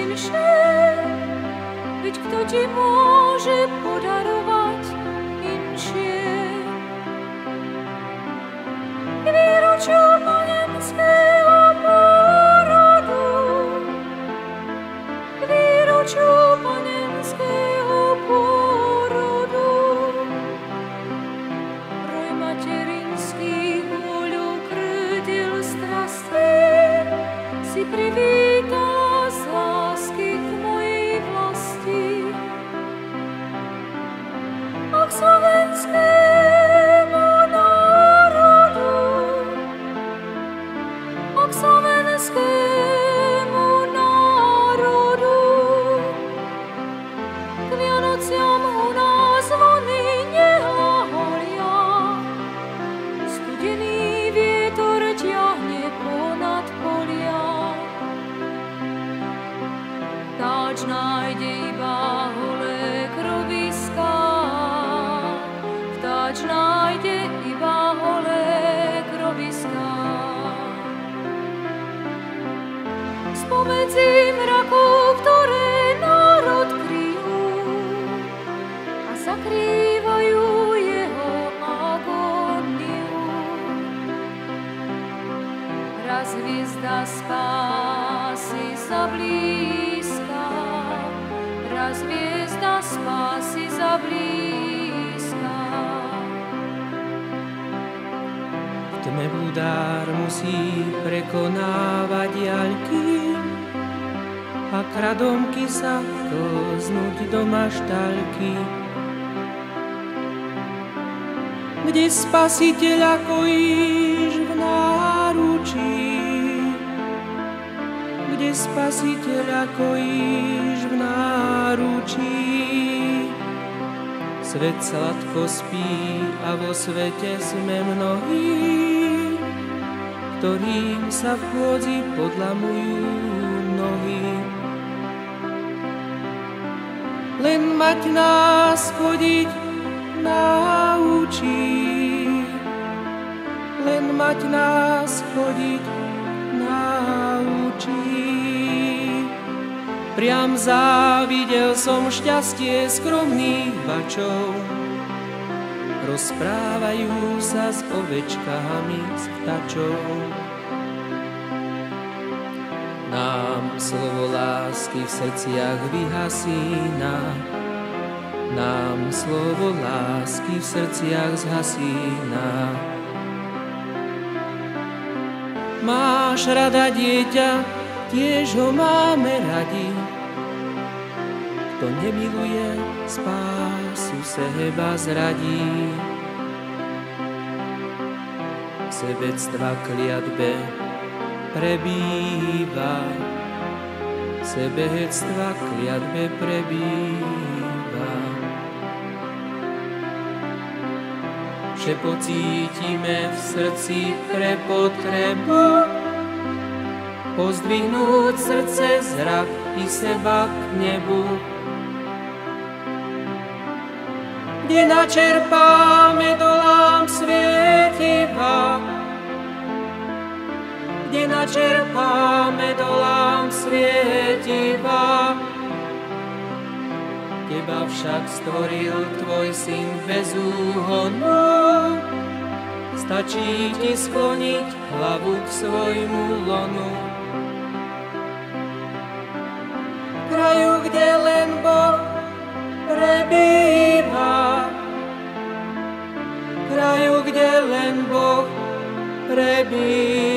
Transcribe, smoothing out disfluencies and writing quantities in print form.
inšie, veď kto ti môže podarovať inšie. K výročiu panenského pôrodu, k výročiu panenského pôrodu, roj materinských voľov krdiel strastien si privítala z lásky k mojej vlasti. A k slovenskému národu, a k slovenskému národu, k Vianociam u nás zvony nehlahoria, studený vietor ťahne ponad polia. Táč nájde iba holé kroviská, vtáč nájde iba holé kroviská. Spomedzi mrakov, ktoré národ kryjú a zakrývajú jeho agóniu, raz hviezda spásy zablízka, raz hviezda spásy zablízka. V tme bludár musí prekonávať diaľky a kradomky sa klznúť do maštalky, kde spasiteľa kojíš v náručí, kde spasiteľa kojíš v náručí. Svet sladko spí a vo svete sme mnohí, ktorým sa v chôdzi podlamujú nohy. Len mať nás chodiť naučí, len mať nás chodiť naučí. Priam závidel som šťastie skromných bačov, rozprávajú sa s ovečkami, s vtačou. Nám slovo lásky v srdciach vyhasína, nám slovo lásky v srdciach zhasína. Máš rada dieťa, tiež ho máme radi. Kto nemiluje, spásu seba zradí. Sebectva kliatbe prebýva, sebectva kliatbe prebýva. Že pocítime v srdci pre potrebu pozdvihnúť srdce, zrak i seba k nebu, kde načerpáme do lám svietiva, kde načerpáme do lám svietiva. Teba však stvoril tvoj syn bez úhonu, stačí ti skloniť hlavu k svojmu lonu. Kraju, kde len Boh prebýva, kraju, kde len Boh prebýva.